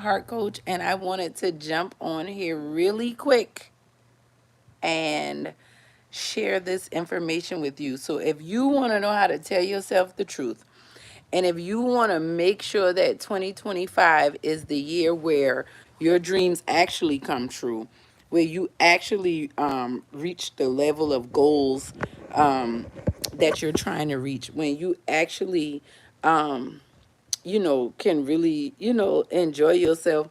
Heart Coach, and I wanted to jump on here really quick and share this information with you. So if you want to know how to tell yourself the truth, and if you want to make sure that 2025 is the year where your dreams actually come true, where you actually reach the level of goals that you're trying to reach, when you actually, can really, enjoy yourself,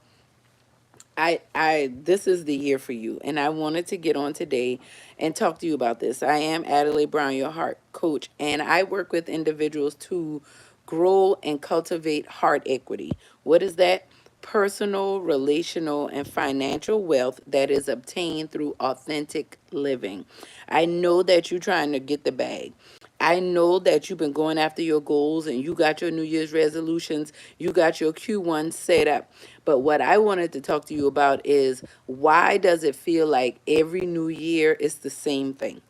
this is the year for you, and I wanted to get on today and talk to you about this. I am Adelai Brown, your heart coach, and I work with individuals to grow and cultivate heart equity. What is that? Personal, relational, and financial wealth that is obtained through authentic living. I know that you're trying to get the bag. I know that you've been going after your goals and you got your New Year's resolutions, you got your Q1 set up. But what I wanted to talk to you about is, why does it feel like every new year is the same thing?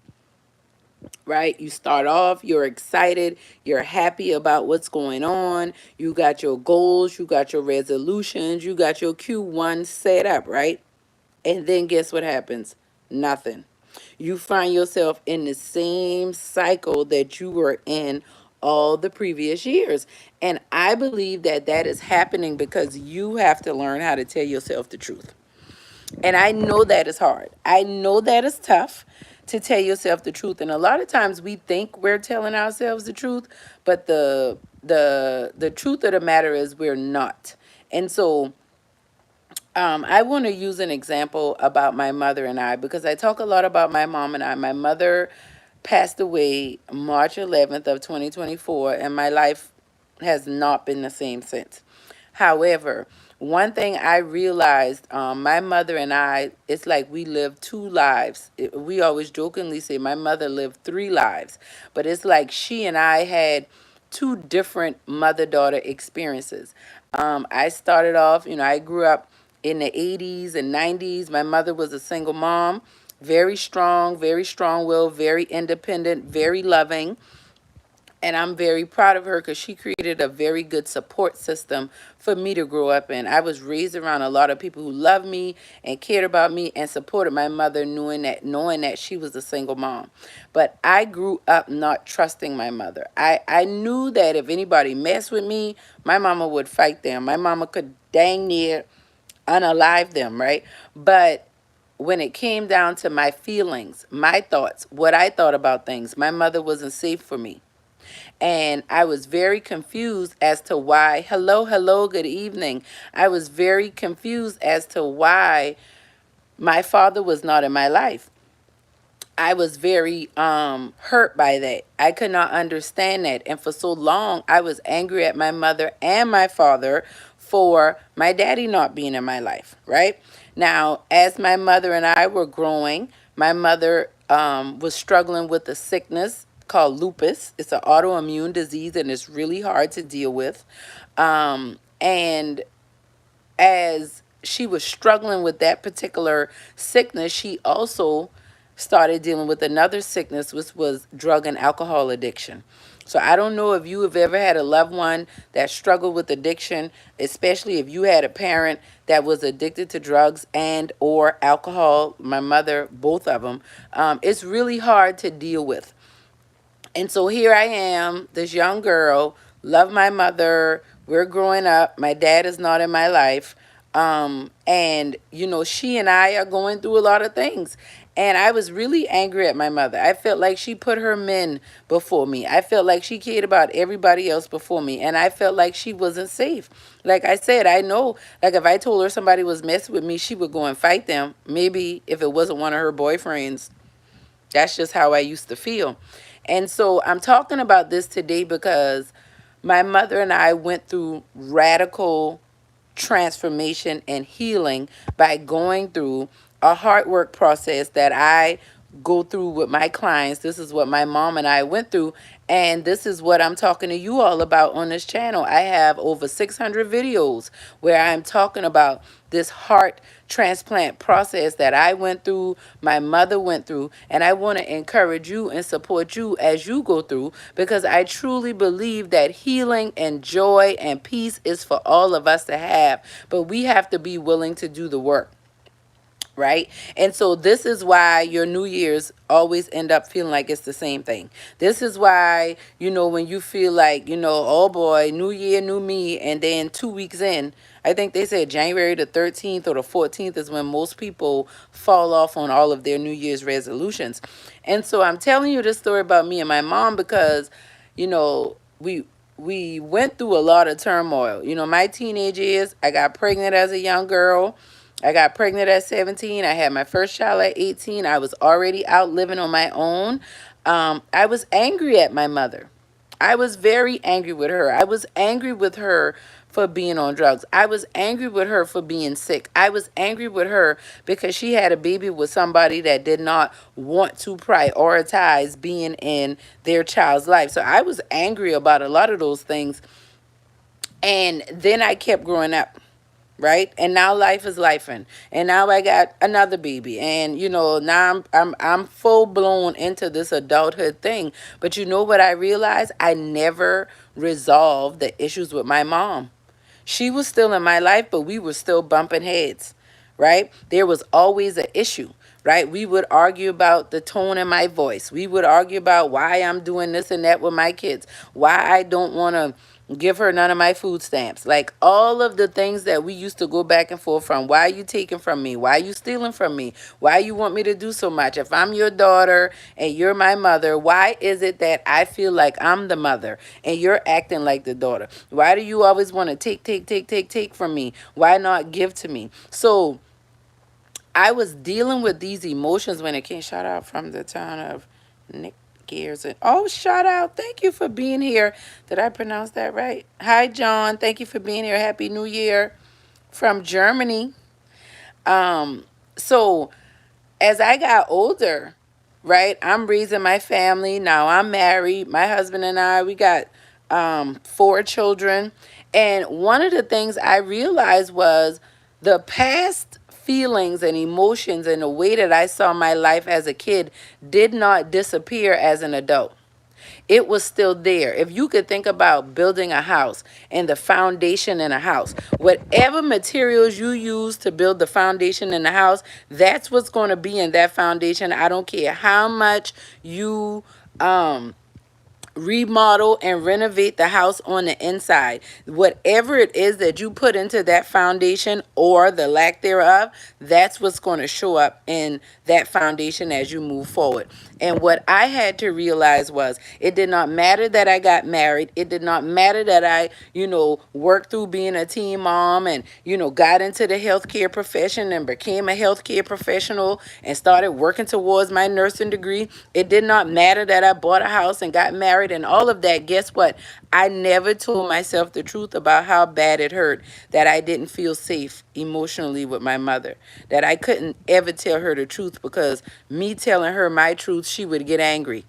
Right? You start off, you're excited, you're happy about what's going on, you got your goals, you got your resolutions, you got your Q1 set up, right? And then guess what happens? Nothing. You find yourself in the same cycle that you were in all the previous years. And I believe that that is happening because you have to learn how to tell yourself the truth. And I know that is hard. I know that is tough to tell yourself the truth. And a lot of times we think we're telling ourselves the truth, but the truth of the matter is we're not. And so I want to use an example about my mother and I, because I talk a lot about my mom and I. My mother passed away March 11th of 2024, and my life has not been the same since. However, one thing I realized, my mother and I, it's like we lived two lives. We always jokingly say my mother lived three lives, but it's like she and I had two different mother-daughter experiences. I started off, I grew up in the 80s and 90s. My mother was a single mom, very strong-willed, very independent, very loving. And I'm very proud of her because she created a very good support system for me to grow up in. I was raised around a lot of people who loved me and cared about me and supported my mother, knowing that she was a single mom. But I grew up not trusting my mother. I knew that if anybody messed with me, my mama would fight them. My mama could dang near unalive them, right? But when it came down to my feelings, my thoughts, what I thought about things, my mother wasn't safe for me. And I was very confused as to why. Hello, good evening. I was very confused as to why my father was not in my life. I was very hurt by that. I could not understand that. And for so long, I was angry at my mother and my father for my daddy not being in my life, right? Now, as my mother and I were growing, my mother was struggling with a sickness called lupus. It's an autoimmune disease, and it's really hard to deal with. And as she was struggling with that particular sickness, she also started dealing with another sickness, which was drug and alcohol addiction. So I don't know if you have ever had a loved one that struggled with addiction, especially if you had a parent that was addicted to drugs and or alcohol. My mother, both of them. It's really hard to deal with. And so here I am, this young girl, love my mother. We're growing up. My dad is not in my life. And, she and I are going through a lot of things. And I was really angry at my mother. I felt like she put her men before me. I felt like she cared about everybody else before me. And I felt like she wasn't safe. Like I said, I know, like if I told her somebody was messing with me, she would go and fight them. Maybe if it wasn't one of her boyfriends. That's just how I used to feel. And so I'm talking about this today because my mother and I went through radical transformation and healing by going through a hard work process that I go through with my clients. This is what my mom and I went through, and this is what I'm talking to you all about on this channel. I have over 600 videos where I'm talking about this heart transplant process that I went through, my mother went through, and I want to encourage you and support you as you go through, because I truly believe that healing and joy and peace is for all of us to have, but we have to be willing to do the work. Right? And so this is why your New Year's always end up feeling like it's the same thing. This is why, when you feel like, oh boy, new year, new me, and then 2 weeks in, I think they said January the 13th or the 14th is when most people fall off on all of their New Year's resolutions. And so I'm telling you this story about me and my mom because, we went through a lot of turmoil. My teenage years, I got pregnant as a young girl. I got pregnant at 17. I had my first child at 18. I was already out living on my own. I was angry at my mother. I was very angry with her. I was angry with her for being on drugs. I was angry with her for being sick. I was angry with her because she had a baby with somebody that did not want to prioritize being in their child's life. So I was angry about a lot of those things. And then I kept growing up. Right, and now life is lifing, and now I got another baby, and now I'm full blown into this adulthood thing. But you know what I realized? I never resolved the issues with my mom. She was still in my life, but we were still bumping heads. Right, there was always an issue. Right, we would argue about the tone in my voice. We would argue about why I'm doing this and that with my kids, why I don't want to give her none of my food stamps. Like all of the things that we used to go back and forth from. Why are you taking from me? Why are you stealing from me? Why you want me to do so much? If I'm your daughter and you're my mother, why is it that I feel like I'm the mother and you're acting like the daughter? Why do you always want to take from me? Why not give to me? So I was dealing with these emotions when it came. Shout out from the town of Nick Gears. And oh, shout out. Thank you for being here. Did I pronounce that right? Hi, John. Thank you for being here. Happy New Year from Germany. So as I got older, right, I'm raising my family. Now I'm married. My husband and I, we got 4 children. And one of the things I realized was the past feelings and emotions and the way that I saw my life as a kid did not disappear as an adult. It was still there. If you could think about building a house and the foundation in a house, whatever materials you use to build the foundation in the house, that's what's going to be in that foundation. I don't care how much you remodel and renovate the house on the inside. Whatever it is that you put into that foundation or the lack thereof, that's what's going to show up in that foundation as you move forward. And what I had to realize was it did not matter that I got married. It did not matter that I, worked through being a teen mom and, got into the healthcare profession and became a healthcare professional and started working towards my nursing degree. It did not matter that I bought a house and got married and all of that. Guess what? I never told myself the truth about how bad it hurt that I didn't feel safe emotionally with my mother, that I couldn't ever tell her the truth because me telling her my truth, she would get angry.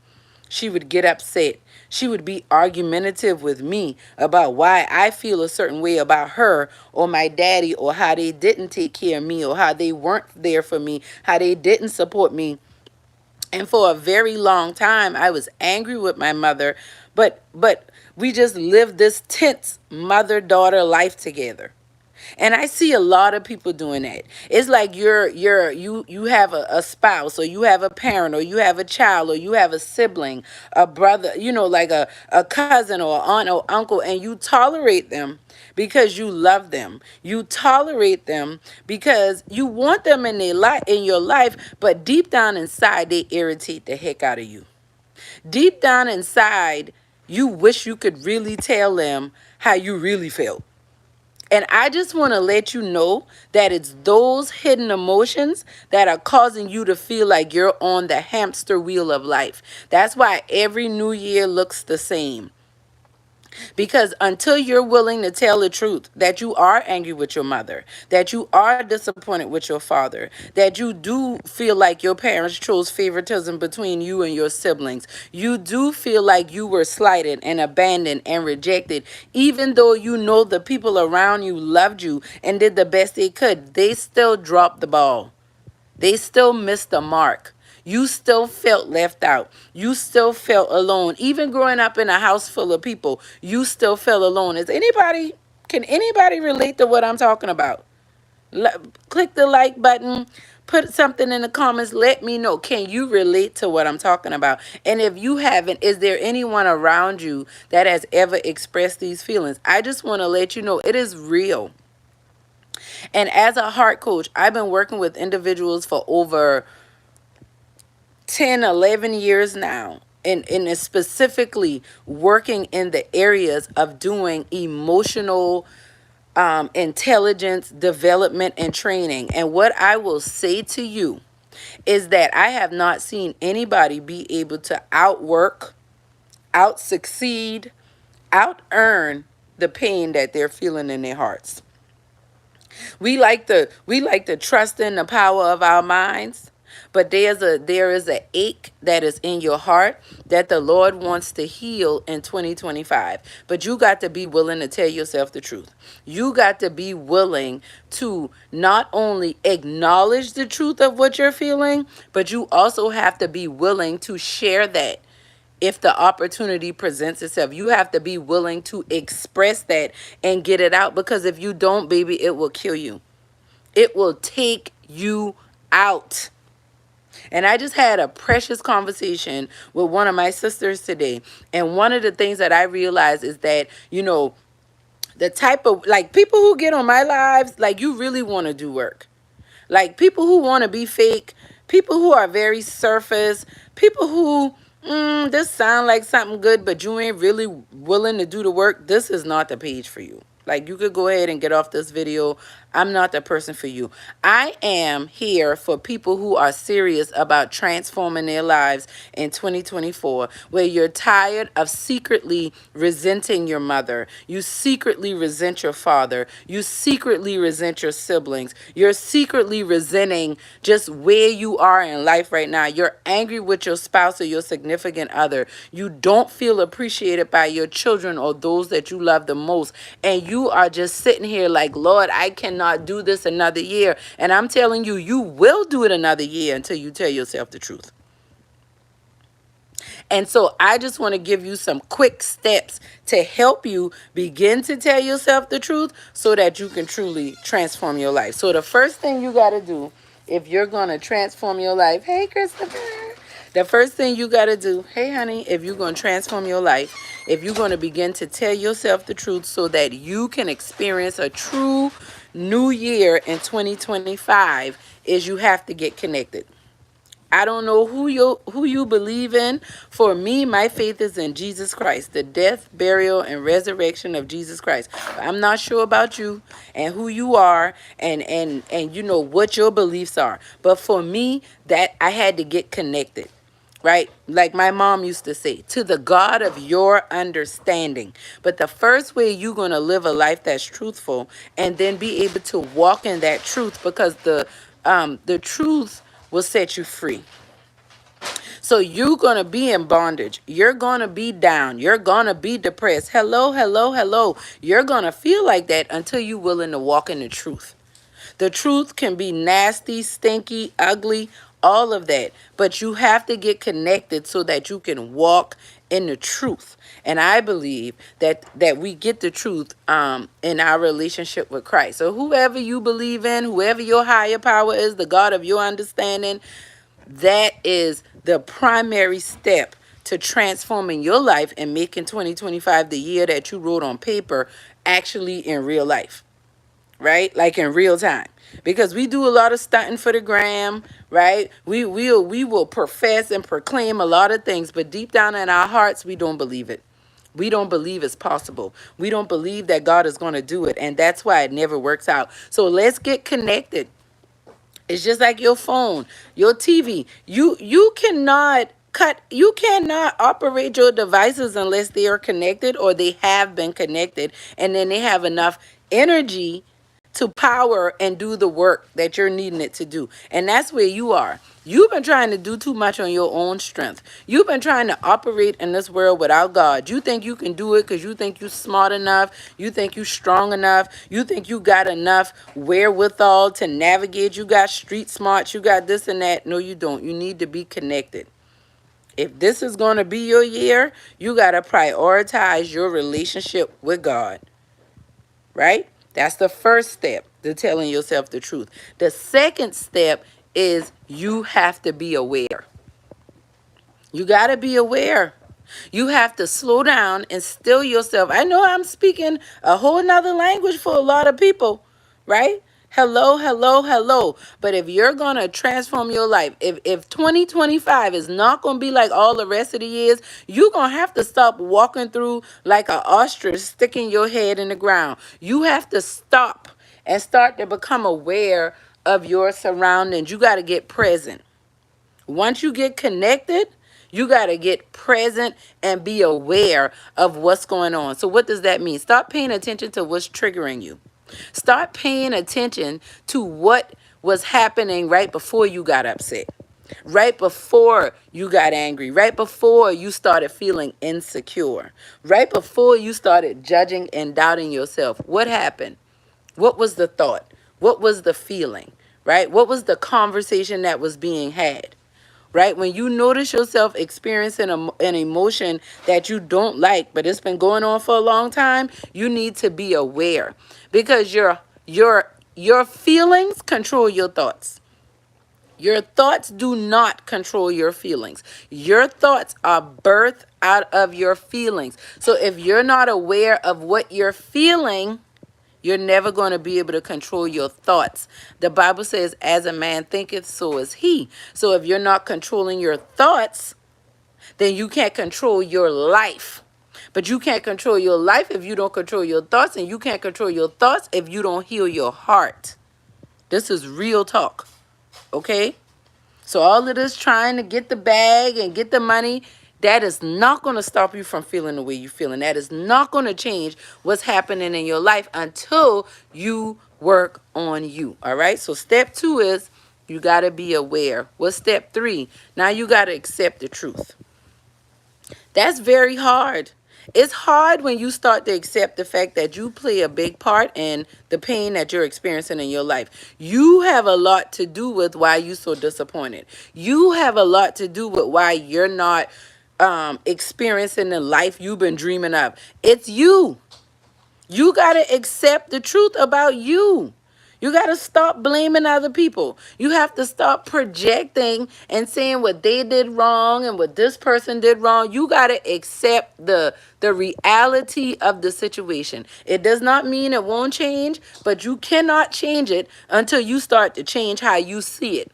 She would get upset. She would be argumentative with me about why I feel a certain way about her or my daddy or how they didn't take care of me or how they weren't there for me, how they didn't support me. And for a very long time, I was angry with my mother, but we just lived this tense mother-daughter life together. And I see a lot of people doing that. It's like you have a spouse or you have a parent or you have a child or you have a sibling, a brother, like a cousin or aunt or uncle, and you tolerate them because you love them. You tolerate them because you want them in your life, but deep down inside they irritate the heck out of you. Deep down inside, you wish you could really tell them how you really felt. And I just want to let you know that it's those hidden emotions that are causing you to feel like you're on the hamster wheel of life. That's why every new year looks the same. Because until you're willing to tell the truth that you are angry with your mother, that you are disappointed with your father, that you do feel like your parents chose favoritism between you and your siblings, you do feel like you were slighted and abandoned and rejected, even though you know the people around you loved you and did the best they could, they still dropped the ball. They still missed the mark. You still felt left out. You still felt alone. Even growing up in a house full of people, you still felt alone. Can anybody relate to what I'm talking about? Click the like button, put something in the comments, let me know. Can you relate to what I'm talking about? And if you haven't, is there anyone around you that has ever expressed these feelings? I just want to let you know it is real. And as a heart coach, I've been working with individuals for over 10, 11 years now. And specifically working in the areas of doing emotional intelligence development and training. And what I will say to you is that I have not seen anybody be able to outwork, out succeed, out earn the pain that they're feeling in their hearts. We like to trust in the power of our minds, but there is a ache that is in your heart that the Lord wants to heal in 2025. But you got to be willing to tell yourself the truth. You got to be willing to not only acknowledge the truth of what you're feeling, but you also have to be willing to share that if the opportunity presents itself. You have to be willing to express that and get it out, because if you don't, baby, it will kill you. It will take you out. And I just had a precious conversation with one of my sisters today. And one of the things that I realized is that, the type of, like, people who get on my lives, like, you really want to do work. Like, people who want to be fake, people who are very surface, people who, this sound like something good, but you ain't really willing to do the work. This is not the page for you. Like, you could go ahead and get off this video. I'm not the person for you. I am here for people who are serious about transforming their lives in 2024, where you're tired of secretly resenting your mother. You secretly resent your father. You secretly resent your siblings. You're secretly resenting just where you are in life right now. You're angry with your spouse or your significant other. You don't feel appreciated by your children or those that you love the most. And you are just sitting here like, Lord, I cannot do this another year. And I'm telling you, you will do it another year until you tell yourself the truth. And so I just want to give you some quick steps to help you begin to tell yourself the truth so that you can truly transform your life. So the first thing you got to do, if you're going to transform your life, hey, Christopher. The first thing you got to do, hey, honey, if you're going to transform your life, if you're going to begin to tell yourself the truth so that you can experience a true new year in 2025, is you have to get connected. I don't know who you believe in. For me, my faith is in Jesus Christ, the death, burial, and resurrection of Jesus Christ. I'm not sure about you and who you are and what your beliefs are. But for me, that I had to get connected. Right? Like my mom used to say, to the God of your understanding. But the first way you're going to live a life that's truthful and then be able to walk in that truth, because the truth will set you free. So you're going to be in bondage. You're going to be down. You're going to be depressed. Hello, hello, hello. You're going to feel like that until you're willing to walk in the truth. The truth can be nasty, stinky, ugly, all of that. But you have to get connected so that you can walk in the truth. And I believe that we get the truth in our relationship with Christ. So whoever you believe in, whoever your higher power is, the God of your understanding, that is the primary step to transforming your life and making 2025 the year that you wrote on paper actually in real life. Right? Like in real time. Because we do a lot of stunting for the gram, right? We will profess and proclaim a lot of things, but deep down in our hearts, we don't believe it. We don't believe it's possible. We don't believe that God is going to do it, and that's why it never works out. So let's get connected. It's just like your phone, your TV. You cannot You cannot operate your devices unless they are connected or they have been connected, and then they have enough energy to power and do the work that you're needing it to do. And that's where you are. You've been trying to do too much on your own strength. You've been trying to operate in this world without God. You think you can do it because you think you're smart enough. You think you're strong enough. You think you got enough wherewithal to navigate. You got street smarts. You got this and that. No, you don't. You need to be connected. If this is going to be your year, you got to prioritize your relationship with God, right? That's the first step to telling yourself the truth. The second step is you have to be aware. You got to be aware. You have to slow down and still yourself. I know I'm speaking a whole nother language for a lot of people, right? Hello, hello, hello. But if you're going to transform your life, if 2025 is not going to be like all the rest of the years, you're going to have to stop walking through like an ostrich sticking your head in the ground. You have to stop and start to become aware of your surroundings. You got to get present. Once you get connected, you got to get present and be aware of what's going on. So what does that mean? Start paying attention to what's triggering you. Start paying attention to what was happening right before you got upset, right before you got angry, right before you started feeling insecure, right before you started judging and doubting yourself. What happened? What was the thought? What was the feeling, right? What was the conversation that was being had? Right? When you notice yourself experiencing an emotion that you don't like, but it's been going on for a long time, you need to be aware, because your feelings control your thoughts. Your thoughts do not control your feelings. Your thoughts are birthed out of your feelings. So if you're not aware of what you're feeling, you're never going to be able to control your thoughts. The Bible says, as a man thinketh, so is he. So if you're not controlling your thoughts, then you can't control your life. But you can't control your life if you don't control your thoughts, and you can't control your thoughts if you don't heal your heart. This is real talk, okay? So all of this trying to get the bag and get the money, that is not going to stop you from feeling the way you're feeling. That is not going to change what's happening in your life until you work on you. All right. So step 2 is you got to be aware. What's step 3? Now you got to accept the truth. That's very hard. It's hard when you start to accept the fact that you play a big part in the pain that you're experiencing in your life. You have a lot to do with why you're so disappointed. You have a lot to do with why you're not experiencing the life you've been dreaming of. It's you. You got to accept the truth about you. You got to stop blaming other people. You have to stop projecting and saying what they did wrong and what this person did wrong. You got to accept the reality of the situation. It does not mean it won't change, but you cannot change it until you start to change how you see it.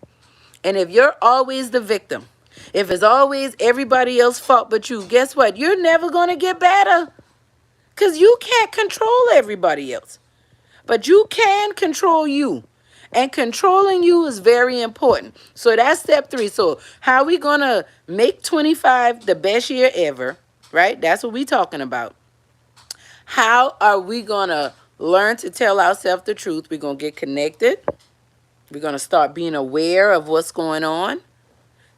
And if you're always the victim, if it's always everybody else's fault but you, guess what? You're never going to get better, because you can't control everybody else. But you can control you. And controlling you is very important. So that's step 3. So how are we going to make 25 the best year ever? Right? That's what we're talking about. How are we going to learn to tell ourselves the truth? We're going to get connected. We're going to start being aware of what's going on.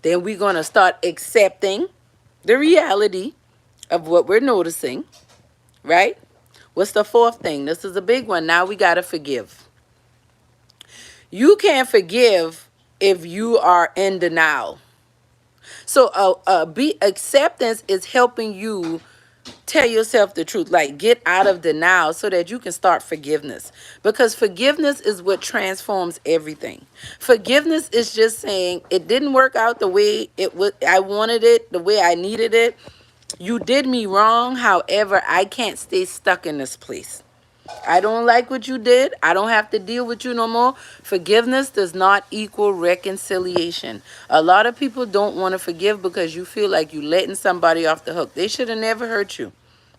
Then we're going to start accepting the reality of what we're noticing. Right? What's the 4th thing? This is a big one. Now we got to forgive. You can't forgive if you are in denial. So acceptance is helping you tell yourself the truth, like get out of denial so that you can start forgiveness. Because forgiveness is what transforms everything. Forgiveness is just saying it didn't work out the way I wanted it, the way I needed it. You did me wrong. However, I can't stay stuck in this place. I don't like what you did. I don't have to deal with you no more. Forgiveness does not equal reconciliation. A lot of people don't want to forgive because you feel like you're letting somebody off the hook. They should have never hurt you.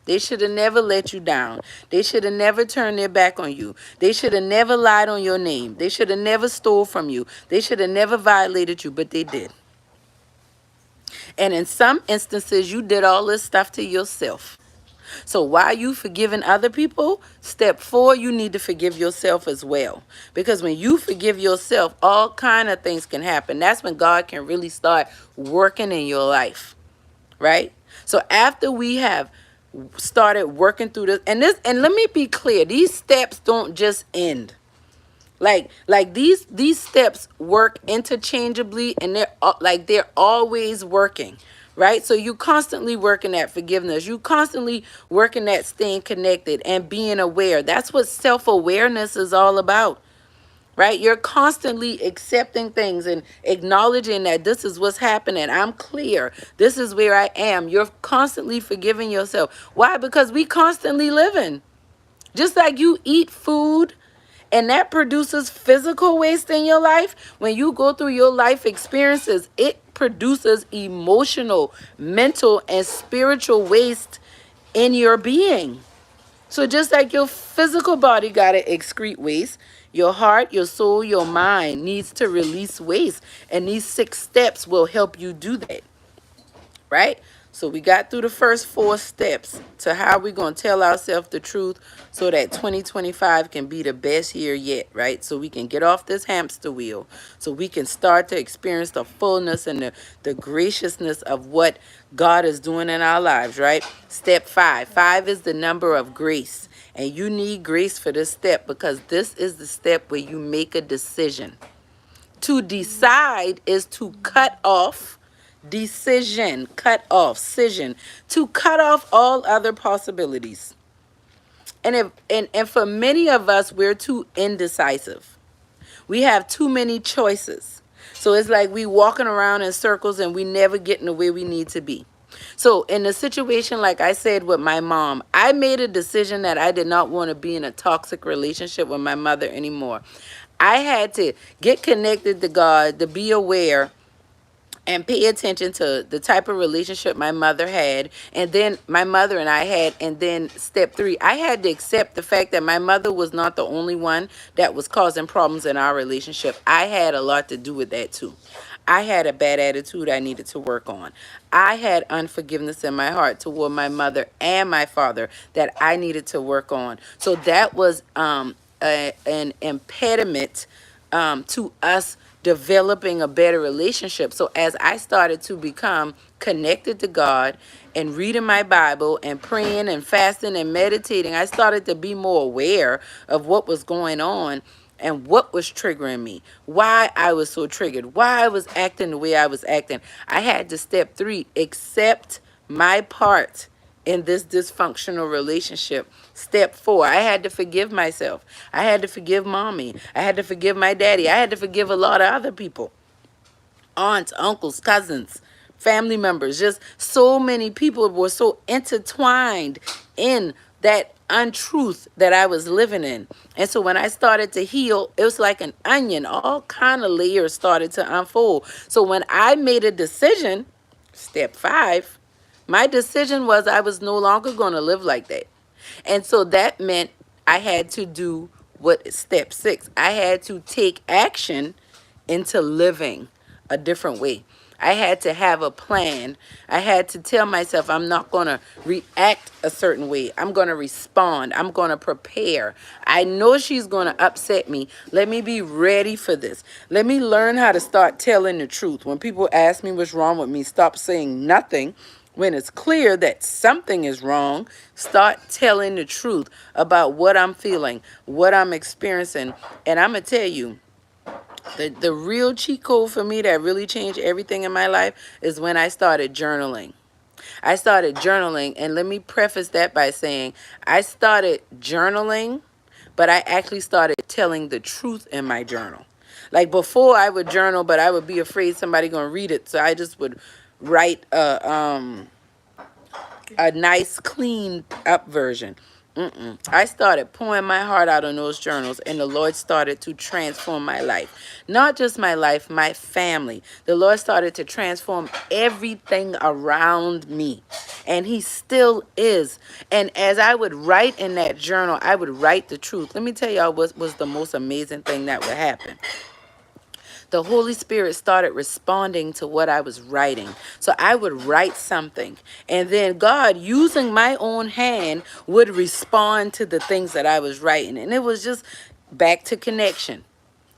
They should have never let you down. They should have never turned their back on you. They should have never lied on your name. They should have never stole from you. They should have never violated you, but they did. And in some instances, you did all this stuff to yourself. So while you forgiving other people, step 4, you need to forgive yourself as well. Because when you forgive yourself, all kind of things can happen. That's when God can really start working in your life, right? So after we have started working through and let me be clear, these steps don't just end. Like these steps work interchangeably, and they're always working, right? So you constantly working at forgiveness, you constantly working at staying connected and being aware. That's what self-awareness is all about, right? You're constantly accepting things and acknowledging that this is what's happening. I'm clear, this is where I am. You're constantly forgiving yourself. Why? Because we constantly living. Just like you eat food and that produces physical waste in your life, when you go through your life experiences, it produces emotional, mental, and spiritual waste in your being. So just like your physical body got to excrete waste, your heart, your soul, your mind needs to release waste. And these 6 steps will help you do that, right? So we got through the first 4 steps to how we're going to tell ourselves the truth so that 2025 can be the best year yet, right? So we can get off this hamster wheel, so we can start to experience the fullness and the graciousness of what God is doing in our lives, right? Step 5. 5 is the number of grace. And you need grace for this step, because this is the step where you make a decision. To decide is to cut off. Decision, cut off, scission, to cut off all other possibilities. And for many of us, we're too indecisive. We have too many choices. So it's like we walking around in circles and we never getting to where we need to be. So in a situation like I said with my mom, I made a decision that I did not want to be in a toxic relationship with my mother anymore. I had to get connected to God, to be aware and pay attention to the type of relationship my mother had, and then my mother and I had. And then step 3, I had to accept the fact that my mother was not the only one that was causing problems in our relationship. I had a lot to do with that too. I had a bad attitude I needed to work on. I had unforgiveness in my heart toward my mother and my father that I needed to work on. So that was an impediment to us developing a better relationship. So as I started to become connected to God and reading my Bible and praying and fasting and meditating, I started to be more aware of what was going on and what was triggering me, why I was so triggered, why I was acting the way I was acting. I had to step 3, accept my part in this dysfunctional relationship. Step 4, I had to forgive myself. I had to forgive mommy. I had to forgive my daddy. I had to forgive a lot of other people. Aunts, uncles, cousins, family members. Just so many people were so intertwined in that untruth that I was living in. And so when I started to heal, it was like an onion. All kind of layers started to unfold. So when I made a decision, step 5, my decision was I was no longer going to live like that. And so that meant I had to do what step 6. I had to take action into living a different way. I had to have a plan. I had to tell myself I'm not going to react a certain way. I'm going to respond. I'm going to prepare. I know she's going to upset me. Let me be ready for this. Let me learn how to start telling the truth. When people ask me what's wrong with me, stop saying nothing. When it's clear that something is wrong, start telling the truth about what I'm feeling, what I'm experiencing. And I'm going to tell you, the real cheat code for me that really changed everything in my life is when I started journaling. I started journaling, and let me preface that by saying I started journaling, but I actually started telling the truth in my journal. Like before, I would journal, but I would be afraid somebody gonna read it, so I just would write a nice clean up version. I started pouring my heart out on those journals, and the Lord started to transform my life. Not just my life, my family. The Lord started to transform everything around me, and he still is. And as I would write in that journal, I would write the truth. Let me tell y'all what was the most amazing thing that would happen. the Holy Spirit started responding to what I was writing. So I would write something, and then God, using my own hand, would respond to the things that I was writing. And it was just back to connection.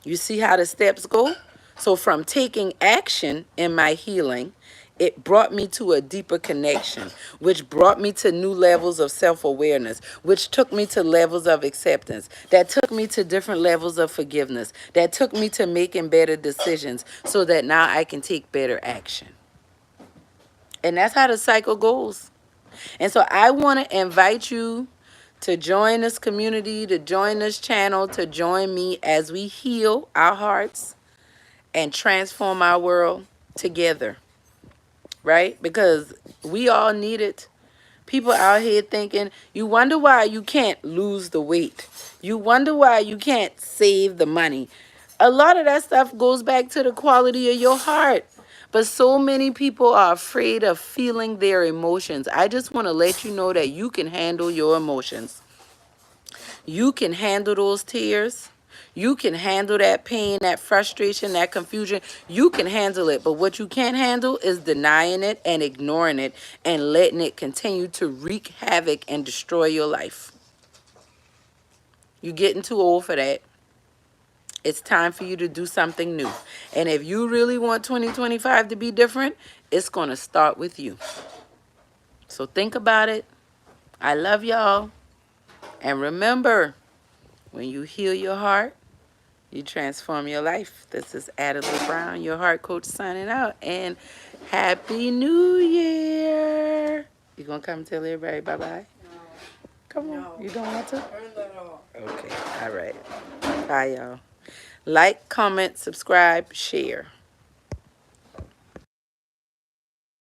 You see how the steps go? So from taking action in my healing, it brought me to a deeper connection, which brought me to new levels of self-awareness, which took me to levels of acceptance, that took me to different levels of forgiveness, that took me to making better decisions so that now I can take better action. And that's how the cycle goes. And so I want to invite you to join this community, to join this channel, to join me as we heal our hearts and transform our world together, right? Because we all need it. People out here thinking, you wonder why you can't lose the weight. You wonder why you can't save the money. A lot of that stuff goes back to the quality of your heart. But so many people are afraid of feeling their emotions. I just want to let you know that you can handle your emotions. You can handle those tears. You can handle that pain, that frustration, that confusion. You can handle it. But what you can't handle is denying it and ignoring it and letting it continue to wreak havoc and destroy your life. You're getting too old for that. It's time for you to do something new. And if you really want 2025 to be different, it's going to start with you. So think about it. I love y'all. And remember, when you heal your heart, you transform your life. This is Adelai Brown, your heart coach, signing out. And Happy New Year. You going to come tell everybody bye-bye? No. Come on. No. You don't want to? Turn that off. Okay. All right. Bye, y'all. Like, comment, subscribe, share.